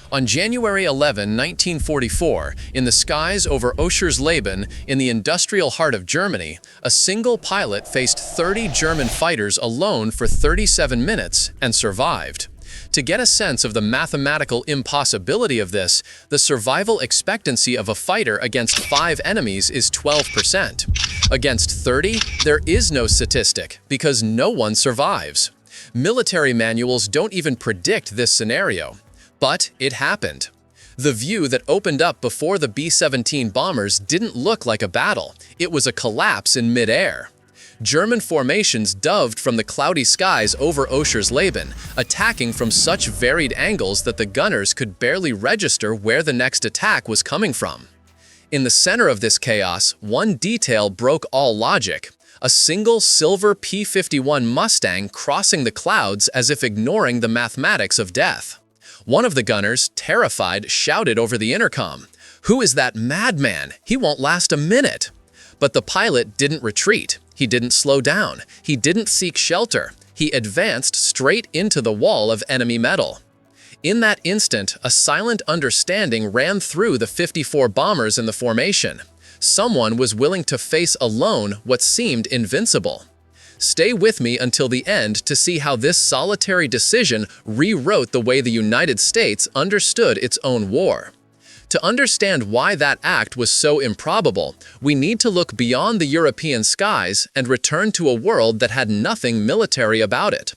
On January 11, 1944, in the skies over Oschersleben in the industrial heart of Germany, a single pilot faced 30 German fighters alone for 37 minutes and survived. To get a sense of the mathematical impossibility of this, the survival expectancy of a fighter against 5 enemies is 12%. Against 30, there is no statistic because no one survives. Military manuals don't even predict this scenario. But it happened. The view that opened up before the B-17 bombers didn't look like a battle. It was a collapse in midair. German formations doved from the cloudy skies over Oschersleben, attacking from such varied angles that the gunners could barely register where the next attack was coming from. In the center of this chaos, one detail broke all logic: a single silver P-51 Mustang crossing the clouds as if ignoring the mathematics of death. One of the gunners, terrified, shouted over the intercom, "Who is that madman? He won't last a minute." But the pilot didn't retreat. He didn't slow down. He didn't seek shelter. He advanced straight into the wall of enemy metal. In that instant, a silent understanding ran through the 54 bombers in the formation. Someone was willing to face alone what seemed invincible. Stay with me until the end to see how this solitary decision rewrote the way the United States understood its own war. To understand why that act was so improbable, we need to look beyond the European skies and return to a world that had nothing military about it.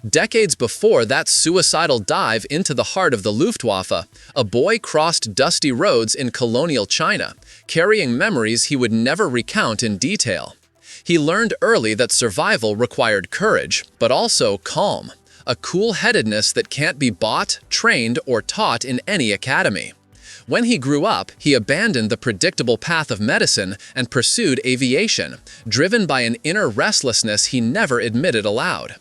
Decades before that suicidal dive into the heart of the Luftwaffe, a boy crossed dusty roads in colonial China, carrying memories he would never recount in detail. He learned early that survival required courage, but also calm, a cool-headedness that can't be bought, trained, or taught in any academy. When he grew up, he abandoned the predictable path of medicine and pursued aviation, driven by an inner restlessness he never admitted aloud.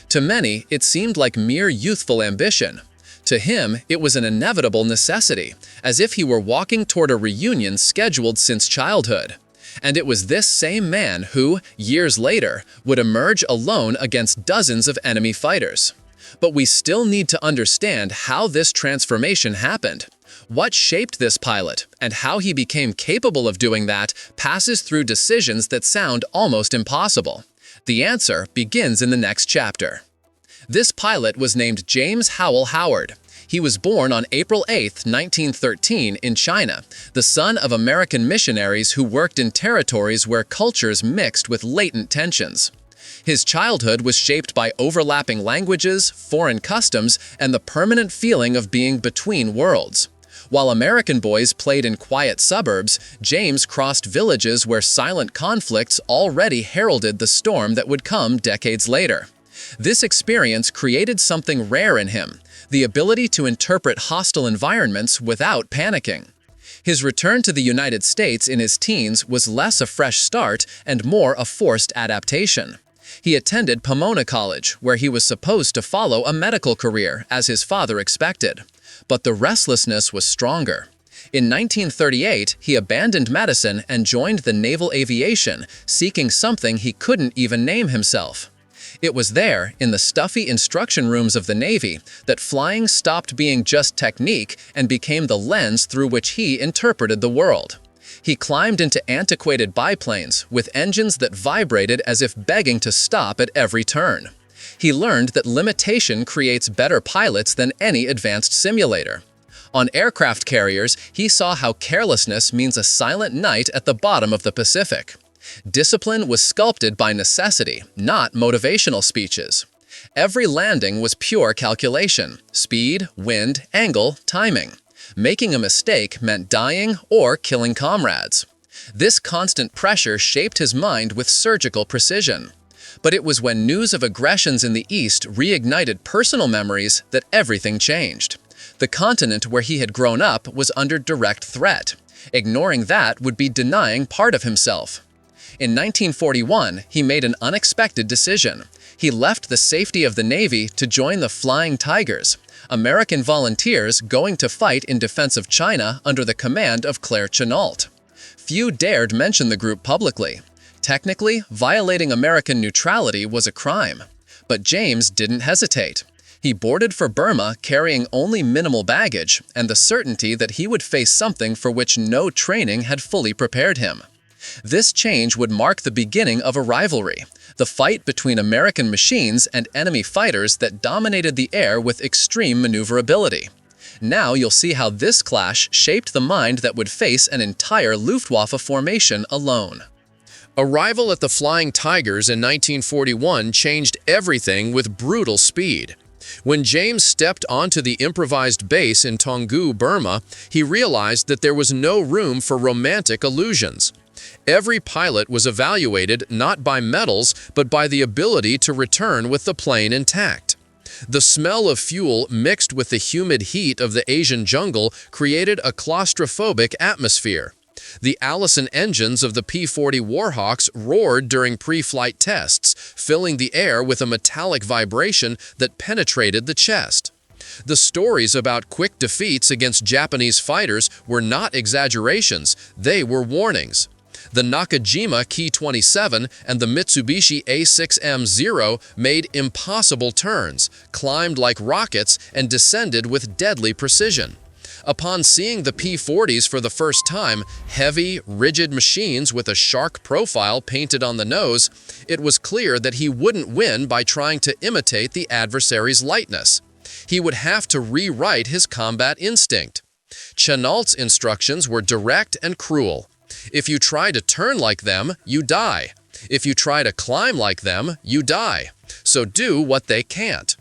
To many, it seemed like mere youthful ambition. To him, it was an inevitable necessity, as if he were walking toward a reunion scheduled since childhood. And it was this same man who, years later, would emerge alone against dozens of enemy fighters. But we still need to understand how this transformation happened. What shaped this pilot, and how he became capable of doing that, passes through decisions that sound almost impossible. The answer begins in the next chapter. This pilot was named James Howell Howard. He was born on April 8, 1913, in China, the son of American missionaries who worked in territories where cultures mixed with latent tensions. His childhood was shaped by overlapping languages, foreign customs, and the permanent feeling of being between worlds. While American boys played in quiet suburbs, James crossed villages where silent conflicts already heralded the storm that would come decades later. This experience created something rare in him: the ability to interpret hostile environments without panicking. His return to the United States in his teens was less a fresh start and more a forced adaptation. He attended Pomona College, where he was supposed to follow a medical career, as his father expected. But the restlessness was stronger. In 1938, he abandoned medicine and joined the naval aviation, seeking something he couldn't even name himself. It was there, in the stuffy instruction rooms of the Navy, that flying stopped being just technique and became the lens through which he interpreted the world. He climbed into antiquated biplanes with engines that vibrated as if begging to stop at every turn. He learned that limitation creates better pilots than any advanced simulator. On aircraft carriers, he saw how carelessness means a silent night at the bottom of the Pacific. Discipline was sculpted by necessity, not motivational speeches. Every landing was pure calculation: speed, wind, angle, timing. Making a mistake meant dying or killing comrades. This constant pressure shaped his mind with surgical precision. But it was when news of aggressions in the East reignited personal memories that everything changed. The continent where he had grown up was under direct threat. Ignoring that would be denying part of himself. In 1941, he made an unexpected decision. He left the safety of the Navy to join the Flying Tigers, American volunteers going to fight in defense of China under the command of Claire Chennault. Few dared mention the group publicly. Technically, violating American neutrality was a crime. But James didn't hesitate. He boarded for Burma carrying only minimal baggage and the certainty that he would face something for which no training had fully prepared him. This change would mark the beginning of a rivalry, the fight between American machines and enemy fighters that dominated the air with extreme maneuverability. Now you'll see how this clash shaped the mind that would face an entire Luftwaffe formation alone. Arrival at the Flying Tigers in 1941 changed everything with brutal speed. When James stepped onto the improvised base in Taungoo, Burma, he realized that there was no room for romantic illusions. Every pilot was evaluated not by medals but by the ability to return with the plane intact. The smell of fuel mixed with the humid heat of the Asian jungle created a claustrophobic atmosphere. The Allison engines of the P-40 Warhawks roared during pre-flight tests, filling the air with a metallic vibration that penetrated the chest. The stories about quick defeats against Japanese fighters were not exaggerations, they were warnings. The Nakajima Ki-27 and the Mitsubishi A6M0 made impossible turns, climbed like rockets, and descended with deadly precision. Upon seeing the P-40s for the first time, heavy, rigid machines with a shark profile painted on the nose, it was clear that he wouldn't win by trying to imitate the adversary's lightness. He would have to rewrite his combat instinct. Chennault's instructions were direct and cruel. If you try to turn like them, you die. If you try to climb like them, you die. So do what they can't.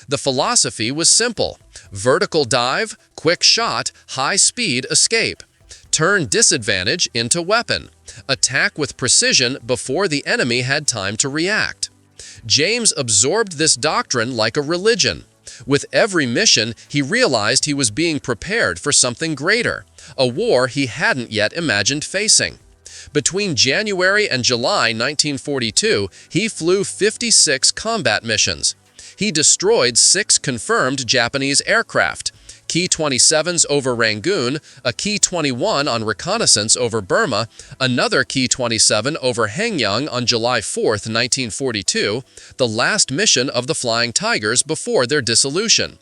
The philosophy was simple. Vertical dive, quick shot, high-speed escape. Turn disadvantage into weapon. Attack with precision before the enemy had time to react. James absorbed this doctrine like a religion. With every mission, he realized he was being prepared for something greater, a war he hadn't yet imagined facing. Between January and July 1942, he flew 56 combat missions. He destroyed 6 confirmed Japanese aircraft, Ki-27s over Rangoon, a Ki-21 on reconnaissance over Burma, another Ki-27 over Hengyang on July 4, 1942, the last mission of the Flying Tigers before their dissolution.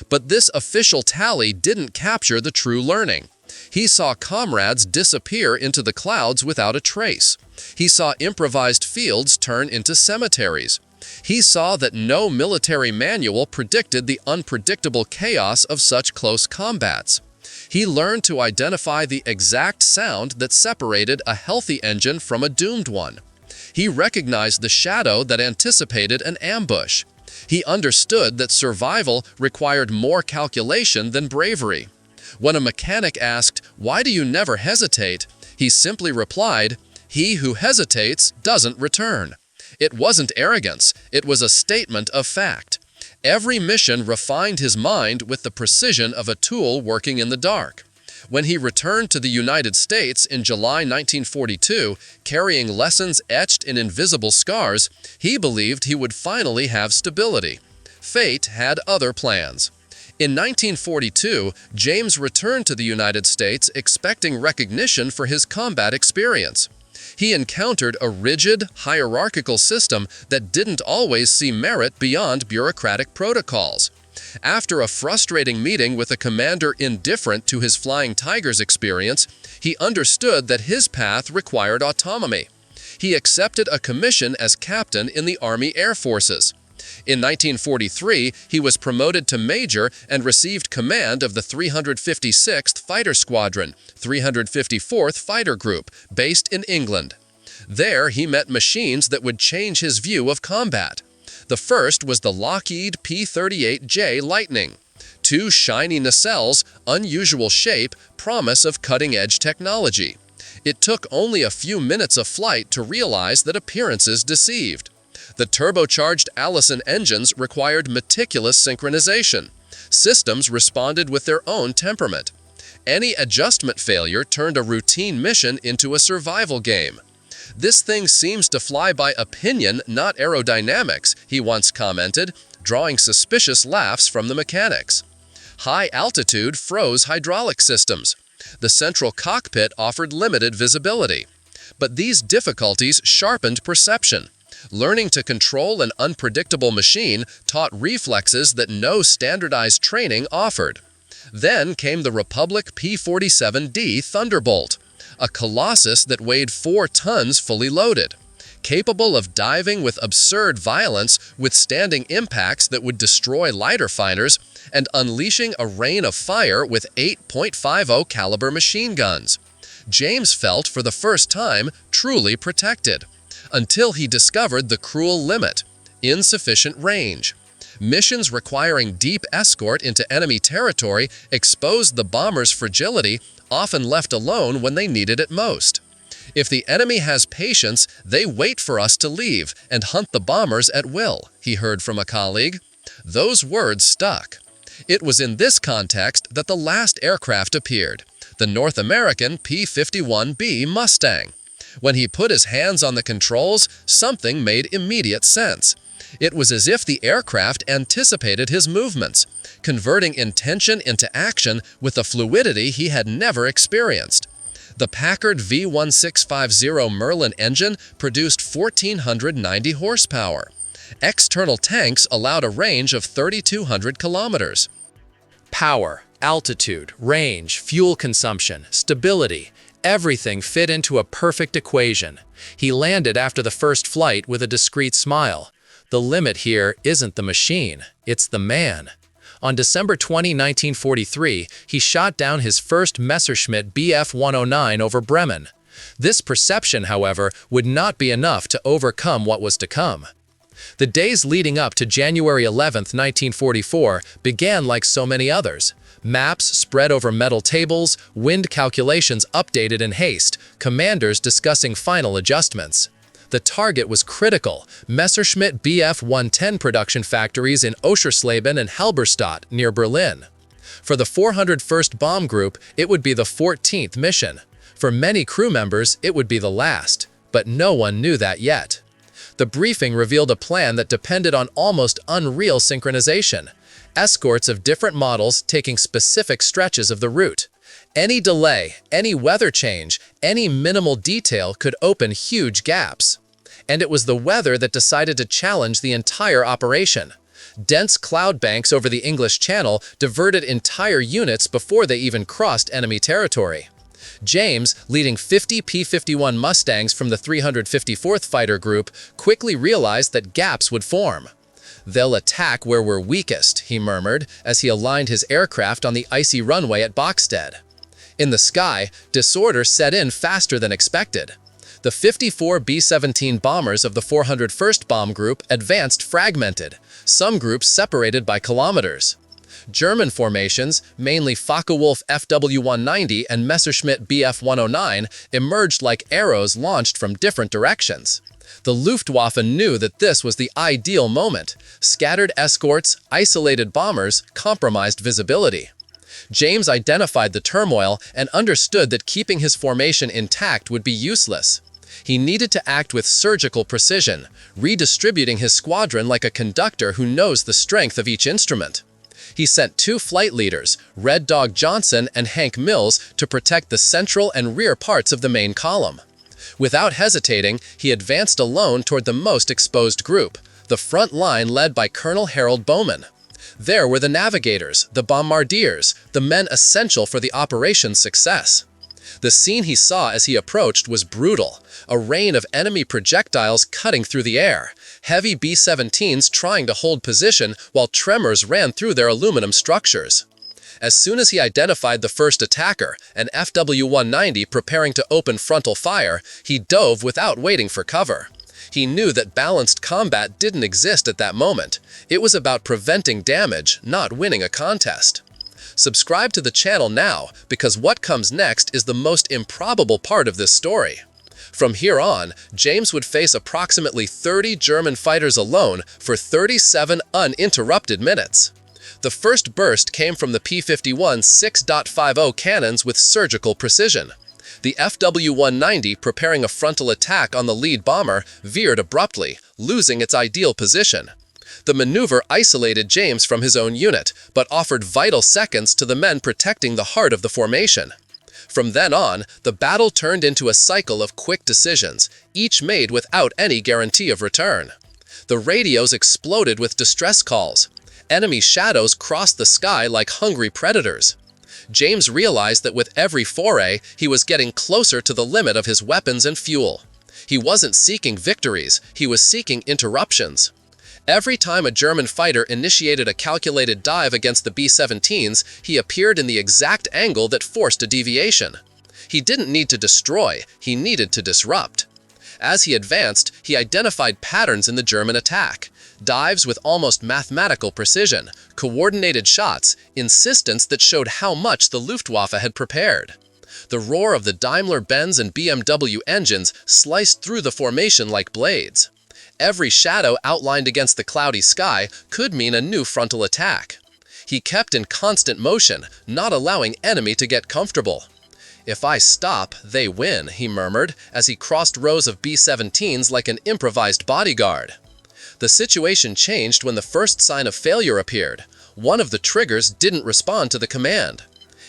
But this official tally didn't capture the true learning. He saw comrades disappear into the clouds without a trace. He saw improvised fields turn into cemeteries. He saw that no military manual predicted the unpredictable chaos of such close combats. He learned to identify the exact sound that separated a healthy engine from a doomed one. He recognized the shadow that anticipated an ambush. He understood that survival required more calculation than bravery. When a mechanic asked, "Why do you never hesitate?" he simply replied, "He who hesitates doesn't return." It wasn't arrogance, it was a statement of fact. Every mission refined his mind with the precision of a tool working in the dark. When he returned to the United States in July 1942, carrying lessons etched in invisible scars, he believed he would finally have stability. Fate had other plans. In 1942, James returned to the United States expecting recognition for his combat experience. He encountered a rigid, hierarchical system that didn't always see merit beyond bureaucratic protocols. After a frustrating meeting with a commander indifferent to his Flying Tigers experience, he understood that his path required autonomy. He accepted a commission as captain in the Army Air Forces. In 1943, he was promoted to major and received command of the 356th Fighter Squadron, 354th Fighter Group, based in England. There, he met machines that would change his view of combat. The first was the Lockheed P-38J Lightning. 2 shiny nacelles, unusual shape, promise of cutting-edge technology. It took only a few minutes of flight to realize that appearances deceived. The turbocharged Allison engines required meticulous synchronization. Systems responded with their own temperament. Any adjustment failure turned a routine mission into a survival game. "This thing seems to fly by opinion, not aerodynamics," he once commented, drawing suspicious laughs from the mechanics. High altitude froze hydraulic systems. The central cockpit offered limited visibility. But these difficulties sharpened perception. Learning to control an unpredictable machine taught reflexes that no standardized training offered. Then came the Republic P-47D Thunderbolt, a colossus that weighed 4 tons fully loaded, capable of diving with absurd violence, withstanding impacts that would destroy lighter fighters, and unleashing a rain of fire with 8.50 caliber machine guns. James felt, for the first time, truly protected, until he discovered the cruel limit: insufficient range. Missions requiring deep escort into enemy territory exposed the bomber's fragility, often left alone when they needed it most. If the enemy has patience, they wait for us to leave and hunt the bombers at will, he heard from a colleague. Those words stuck. It was in this context that the last aircraft appeared, the North American P-51B Mustang. When he put his hands on the controls, something made immediate sense. It was as if the aircraft anticipated his movements, converting intention into action with a fluidity he had never experienced. The Packard V1650 Merlin engine produced 1,490 horsepower. External tanks allowed a range of 3,200 kilometers. Power, altitude, range, fuel consumption, stability, everything fit into a perfect equation. He landed after the first flight with a discreet smile. The limit here isn't the machine, it's the man. On December 20, 1943, he shot down his first Messerschmitt Bf 109 over Bremen. This perception, however, would not be enough to overcome what was to come. The days leading up to January 11, 1944, began like so many others. Maps spread over metal tables, wind calculations updated in haste, commanders discussing final adjustments. The target was critical: Messerschmitt Bf 110 production factories in Oschersleben and Halberstadt, near Berlin. For the 401st Bomb Group, it would be the 14th mission. For many crew members, it would be the last, but no one knew that yet. The briefing revealed a plan that depended on almost unreal synchronization: escorts of different models taking specific stretches of the route. Any delay, any weather change, any minimal detail could open huge gaps. And it was the weather that decided to challenge the entire operation. Dense cloud banks over the English Channel diverted entire units before they even crossed enemy territory. James, leading 50 P-51 Mustangs from the 354th Fighter Group, quickly realized that gaps would form. "They'll attack where we're weakest," he murmured as he aligned his aircraft on the icy runway at Bokstedt. In the sky, disorder set in faster than expected. The 54 B-17 bombers of the 401st Bomb Group advanced fragmented, some groups separated by kilometers. German formations, mainly Focke-Wulf FW-190 and Messerschmitt Bf 109, emerged like arrows launched from different directions. The Luftwaffe knew that this was the ideal moment: scattered escorts, isolated bombers, compromised visibility. James identified the turmoil and understood that keeping his formation intact would be useless. He needed to act with surgical precision, redistributing his squadron like a conductor who knows the strength of each instrument. He sent 2 flight leaders, Red Dog Johnson and Hank Mills, to protect the central and rear parts of the main column. Without hesitating, he advanced alone toward the most exposed group, the front line led by Colonel Harold Bowman. There were the navigators, the bombardiers, the men essential for the operation's success. The scene he saw as he approached was brutal: a rain of enemy projectiles cutting through the air, heavy B-17s trying to hold position while tremors ran through their aluminum structures. As soon as he identified the first attacker, an FW-190 preparing to open frontal fire, he dove without waiting for cover. He knew that balanced combat didn't exist at that moment. It was about preventing damage, not winning a contest. Subscribe to the channel now, because what comes next is the most improbable part of this story. From here on, James would face approximately 30 German fighters alone for 37 uninterrupted minutes. The first burst came from the P-51 6.50 cannons with surgical precision. The FW-190, preparing a frontal attack on the lead bomber, veered abruptly, losing its ideal position. The maneuver isolated James from his own unit, but offered vital seconds to the men protecting the heart of the formation. From then on, the battle turned into a cycle of quick decisions, each made without any guarantee of return. The radios exploded with distress calls. Enemy shadows crossed the sky like hungry predators. James realized that with every foray, he was getting closer to the limit of his weapons and fuel. He wasn't seeking victories, he was seeking interruptions. Every time a German fighter initiated a calculated dive against the B-17s, he appeared in the exact angle that forced a deviation. He didn't need to destroy, he needed to disrupt. As he advanced, he identified patterns in the German attack. Dives with almost mathematical precision, coordinated shots, insistence that showed how much the Luftwaffe had prepared. The roar of the Daimler-Benz and BMW engines sliced through the formation like blades. Every shadow outlined against the cloudy sky could mean a new frontal attack. He kept in constant motion, not allowing enemy to get comfortable. "If I stop, they win," he murmured as he crossed rows of B-17s like an improvised bodyguard. The situation changed when the first sign of failure appeared. One of the triggers didn't respond to the command.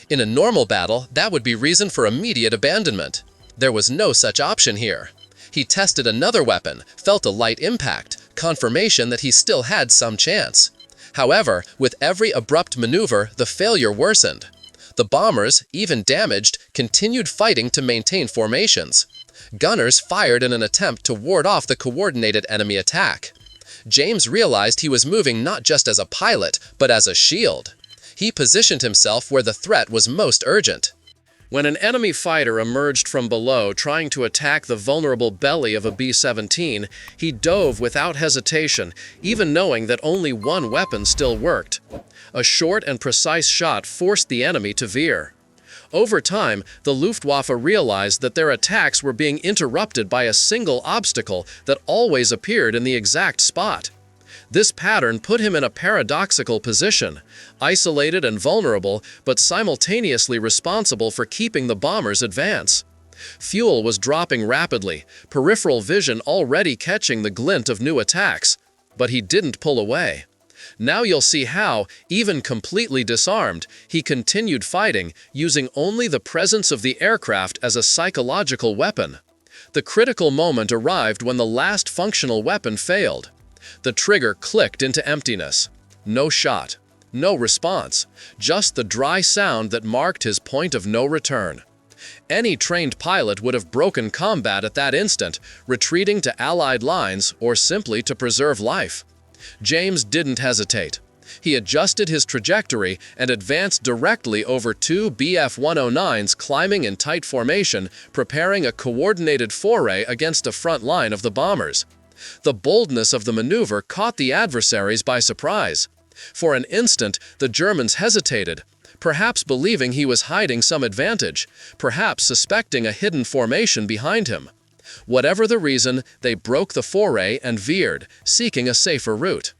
In a normal battle, that would be reason for immediate abandonment. There was no such option here. He tested another weapon, felt a light impact, confirmation that he still had some chance. However, with every abrupt maneuver, the failure worsened. The bombers, even damaged, continued fighting to maintain formations. Gunners fired in an attempt to ward off the coordinated enemy attack. James realized he was moving not just as a pilot, but as a shield. He positioned himself where the threat was most urgent. When an enemy fighter emerged from below trying to attack the vulnerable belly of a B-17, he dove without hesitation, even knowing that only one weapon still worked. A short and precise shot forced the enemy to veer. Over time, the Luftwaffe realized that their attacks were being interrupted by a single obstacle that always appeared in the exact spot. This pattern put him in a paradoxical position, isolated and vulnerable, but simultaneously responsible for keeping the bombers advance. Fuel was dropping rapidly, peripheral vision already catching the glint of new attacks, but he didn't pull away. Now you'll see how, even completely disarmed, he continued fighting, using only the presence of the aircraft as a psychological weapon. The critical moment arrived when the last functional weapon failed. The trigger clicked into emptiness. No shot, no response, just the dry sound that marked his point of no return. Any trained pilot would have broken combat at that instant, retreating to Allied lines or simply to preserve life. James didn't hesitate. He adjusted his trajectory and advanced directly over two Bf-109s climbing in tight formation, preparing a coordinated foray against the front line of the bombers. The boldness of the maneuver caught the adversaries by surprise. For an instant, the Germans hesitated, perhaps believing he was hiding some advantage, perhaps suspecting a hidden formation behind him. Whatever the reason, they broke the foray and veered, seeking a safer route.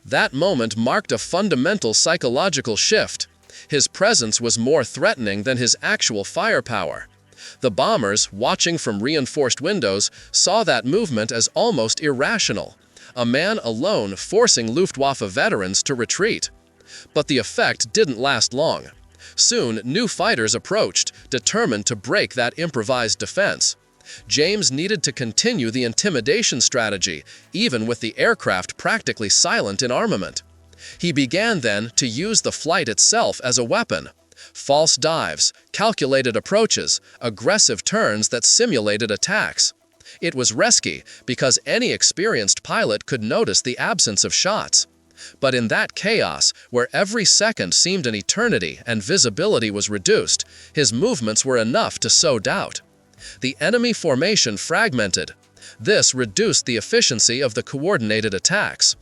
That moment marked a fundamental psychological shift. His presence was more threatening than his actual firepower. The bombers, watching from reinforced windows, saw that movement as almost irrational. A man alone forcing Luftwaffe veterans to retreat. But the effect didn't last long. Soon, new fighters approached, determined to break that improvised defense. James needed to continue the intimidation strategy, even with the aircraft practically silent in armament. He began then to use the flight itself as a weapon. False dives, calculated approaches, aggressive turns that simulated attacks. It was risky because any experienced pilot could notice the absence of shots. But in that chaos, where every second seemed an eternity and visibility was reduced, his movements were enough to sow doubt. The enemy formation fragmented. This reduced the efficiency of the coordinated attacks.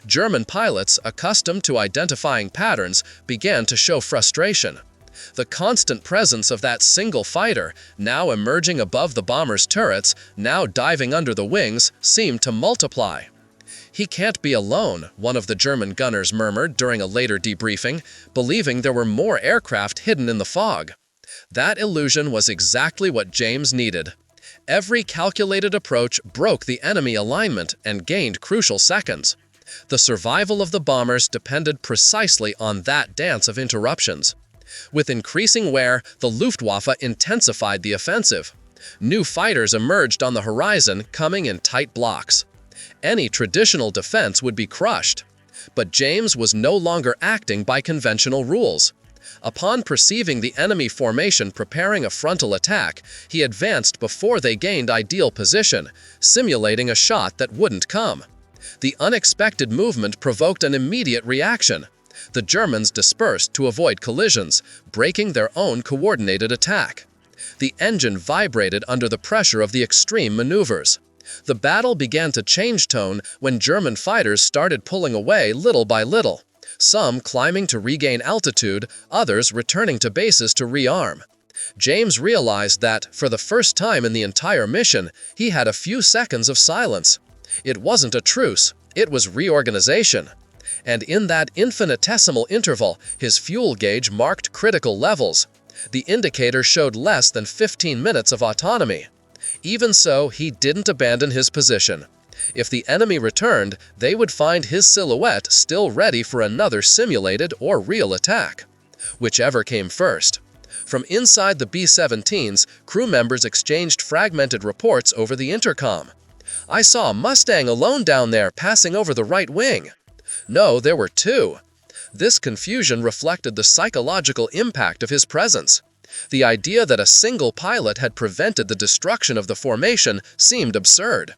German pilots, accustomed to identifying patterns, began to show frustration. The constant presence of that single fighter, now emerging above the bomber's turrets, now diving under the wings, seemed to multiply. "He can't be alone," one of the German gunners murmured during a later debriefing, believing there were more aircraft hidden in the fog. That illusion was exactly what James needed. Every calculated approach broke the enemy alignment and gained crucial seconds. The survival of the bombers depended precisely on that dance of interruptions. With increasing wear, the Luftwaffe intensified the offensive. New fighters emerged on the horizon, coming in tight blocks. Any traditional defense would be crushed. But James was no longer acting by conventional rules. Upon perceiving the enemy formation preparing a frontal attack, he advanced before they gained ideal position, simulating a shot that wouldn't come. The unexpected movement provoked an immediate reaction. The Germans dispersed to avoid collisions, breaking their own coordinated attack. The engine vibrated under the pressure of the extreme maneuvers. The battle began to change tone when German fighters started pulling away little by little, some climbing to regain altitude, others returning to bases to rearm. James realized that, for the first time in the entire mission, he had a few seconds of silence. It wasn't a truce, it was reorganization. And in that infinitesimal interval, his fuel gauge marked critical levels. The indicator showed less than 15 minutes of autonomy. Even so, he didn't abandon his position. If the enemy returned, they would find his silhouette still ready for another simulated or real attack. Whichever came first. From inside the B-17s, crew members exchanged fragmented reports over the intercom. "I saw a Mustang alone down there passing over the right wing." No, there were two. This confusion reflected the psychological impact of his presence. The idea that a single pilot had prevented the destruction of the formation seemed absurd.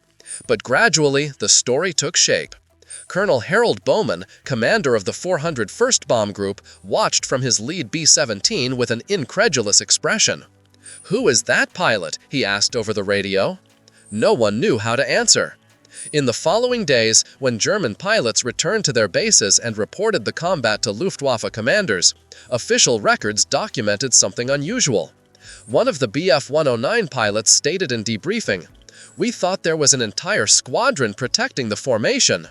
But gradually, the story took shape. Colonel Harold Bowman, commander of the 401st Bomb Group, watched from his lead B-17 with an incredulous expression. "Who is that pilot?" he asked over the radio. No one knew how to answer. In the following days, when German pilots returned to their bases and reported the combat to Luftwaffe commanders, official records documented something unusual. One of the Bf-109 pilots stated in debriefing, "We thought there was an entire squadron protecting the formation."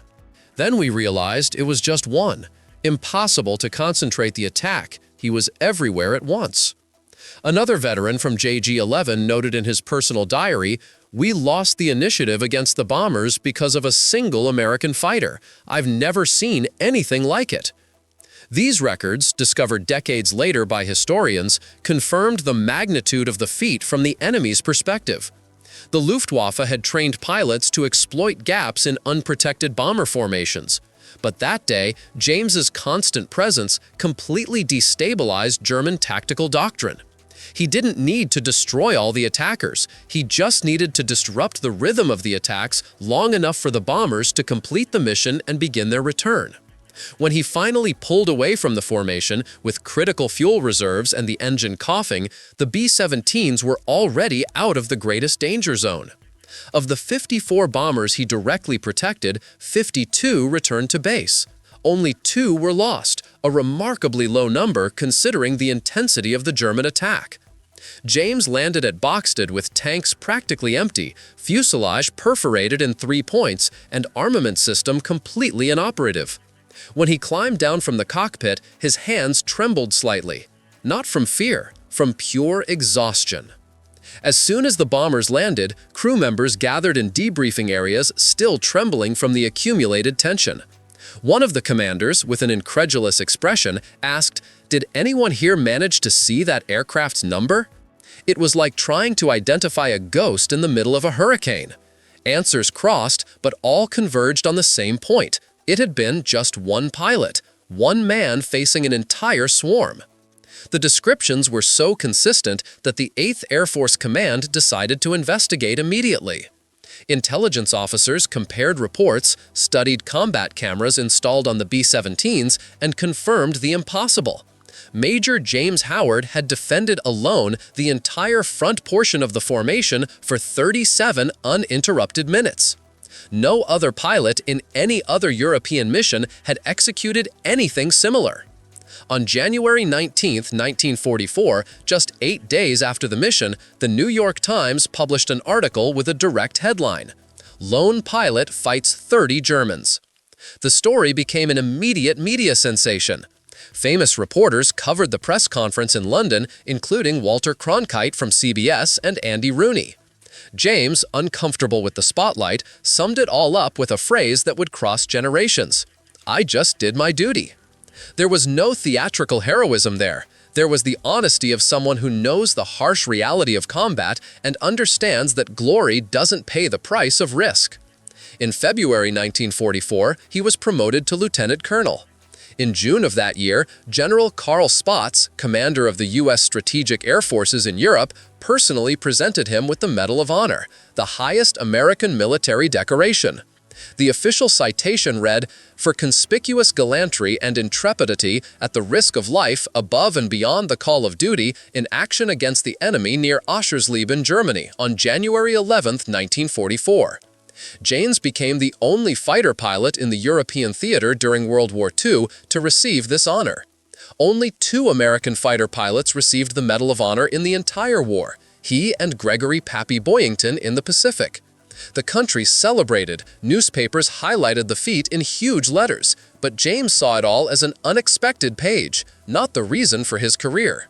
Then we realized it was just one. Impossible to concentrate the attack. He was everywhere at once. Another veteran from JG-11 noted in his personal diary, "We lost the initiative against the bombers because of a single American fighter. I've never seen anything like it." These records, discovered decades later by historians, confirmed the magnitude of the feat from the enemy's perspective. The Luftwaffe had trained pilots to exploit gaps in unprotected bomber formations. But that day, James's constant presence completely destabilized German tactical doctrine. He didn't need to destroy all the attackers. He just needed to disrupt the rhythm of the attacks long enough for the bombers to complete the mission and begin their return. When he finally pulled away from the formation, with critical fuel reserves and the engine coughing, the B-17s were already out of the greatest danger zone. Of the 54 bombers he directly protected, 52 returned to base. Only 2 were lost, a remarkably low number considering the intensity of the German attack. James landed at Boxted with tanks practically empty, fuselage perforated in 3 points, and armament system completely inoperative. When he climbed down from the cockpit, his hands trembled slightly. Not from fear, from pure exhaustion. As soon as the bombers landed, crew members gathered in debriefing areas, still trembling from the accumulated tension. One of the commanders, with an incredulous expression, asked, "Did anyone here manage to see that aircraft's number?" It was like trying to identify a ghost in the middle of a hurricane. Answers crossed, but all converged on the same point. It had been just one pilot, one man facing an entire swarm. The descriptions were so consistent that the 8th Air Force Command decided to investigate immediately. Intelligence officers compared reports, studied combat cameras installed on the B-17s, and confirmed the impossible. Major James Howard had defended alone the entire front portion of the formation for 37 uninterrupted minutes. No other pilot in any other European mission had executed anything similar. On January 19, 1944, just 8 days after the mission, the New York Times published an article with a direct headline, "Lone Pilot Fights 30 Germans." The story became an immediate media sensation. Famous reporters covered the press conference in London, including Walter Cronkite from CBS and Andy Rooney. James, uncomfortable with the spotlight, summed it all up with a phrase that would cross generations. "I just did my duty." There was no theatrical heroism there. There was the honesty of someone who knows the harsh reality of combat and understands that glory doesn't pay the price of risk. In February 1944, he was promoted to lieutenant colonel. In June of that year, General Carl Spaatz, commander of the U.S. Strategic Air Forces in Europe, personally presented him with the Medal of Honor, the highest American military decoration. The official citation read, "For conspicuous gallantry and intrepidity at the risk of life above and beyond the call of duty in action against the enemy near Oschersleben, Germany, on January 11, 1944. James became the only fighter pilot in the European theater during World War II to receive this honor. Only 2 American fighter pilots received the Medal of Honor in the entire war, he and Gregory "Pappy" Boyington in the Pacific. The country celebrated, newspapers highlighted the feat in huge letters, but James saw it all as an unexpected page, not the reason for his career.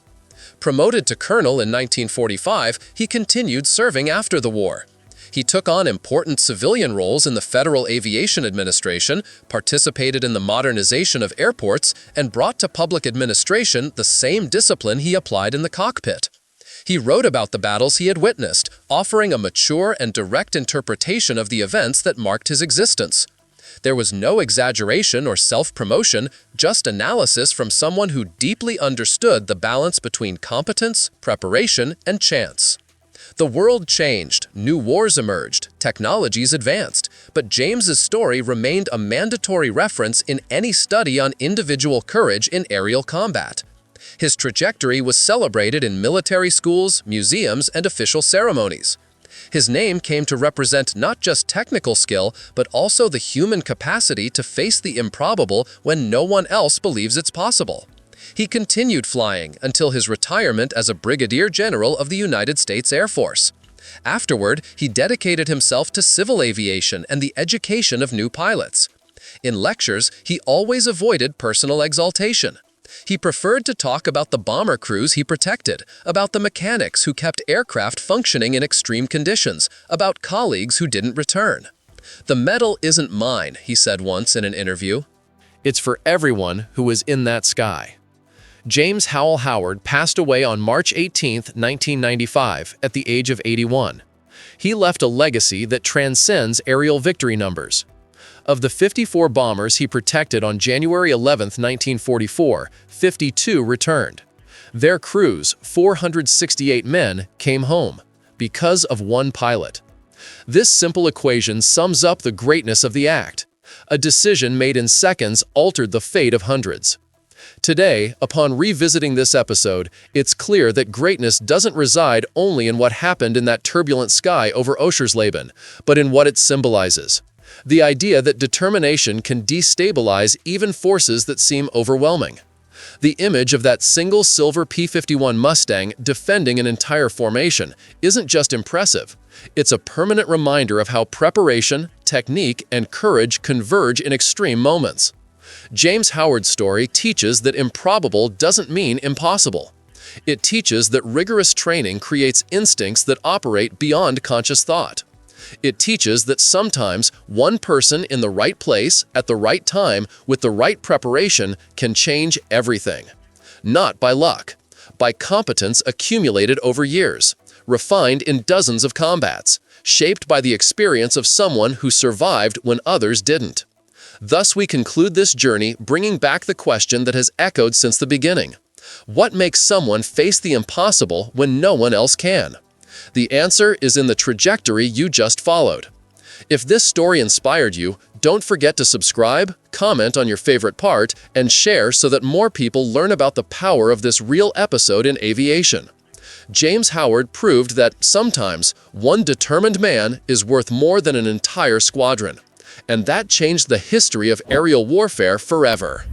Promoted to colonel in 1945, he continued serving after the war. He took on important civilian roles in the Federal Aviation Administration, participated in the modernization of airports, and brought to public administration the same discipline he applied in the cockpit. He wrote about the battles he had witnessed, offering a mature and direct interpretation of the events that marked his existence. There was no exaggeration or self-promotion, just analysis from someone who deeply understood the balance between competence, preparation, and chance. The world changed, new wars emerged, technologies advanced, but James's story remained a mandatory reference in any study on individual courage in aerial combat. His trajectory was celebrated in military schools, museums, and official ceremonies. His name came to represent not just technical skill, but also the human capacity to face the improbable when no one else believes it's possible. He continued flying until his retirement as a brigadier general of the United States Air Force. Afterward, he dedicated himself to civil aviation and the education of new pilots. In lectures, he always avoided personal exaltation. He preferred to talk about the bomber crews he protected, about the mechanics who kept aircraft functioning in extreme conditions, about colleagues who didn't return. "The medal isn't mine," he said once in an interview. "It's for everyone who was in that sky." James Howell Howard passed away on March 18, 1995, at the age of 81. He left a legacy that transcends aerial victory numbers. Of the 54 bombers he protected on January 11, 1944, 52 returned. Their crews, 468 men, came home because of one pilot. This simple equation sums up the greatness of the act. A decision made in seconds altered the fate of hundreds. Today, upon revisiting this episode, it's clear that greatness doesn't reside only in what happened in that turbulent sky over Oschersleben, but in what it symbolizes. The idea that determination can destabilize even forces that seem overwhelming. The image of that single silver P-51 Mustang defending an entire formation isn't just impressive. It's a permanent reminder of how preparation, technique, and courage converge in extreme moments. James Howard's story teaches that improbable doesn't mean impossible. It teaches that rigorous training creates instincts that operate beyond conscious thought. It teaches that sometimes one person in the right place, at the right time, with the right preparation can change everything. Not by luck, by competence accumulated over years, refined in dozens of combats, shaped by the experience of someone who survived when others didn't. Thus, we conclude this journey bringing back the question that has echoed since the beginning. What makes someone face the impossible when no one else can? The answer is in the trajectory you just followed. If this story inspired you, don't forget to subscribe, comment on your favorite part, and share so that more people learn about the power of this real episode in aviation. James Howard proved that sometimes one determined man is worth more than an entire squadron. And that changed the history of aerial warfare forever.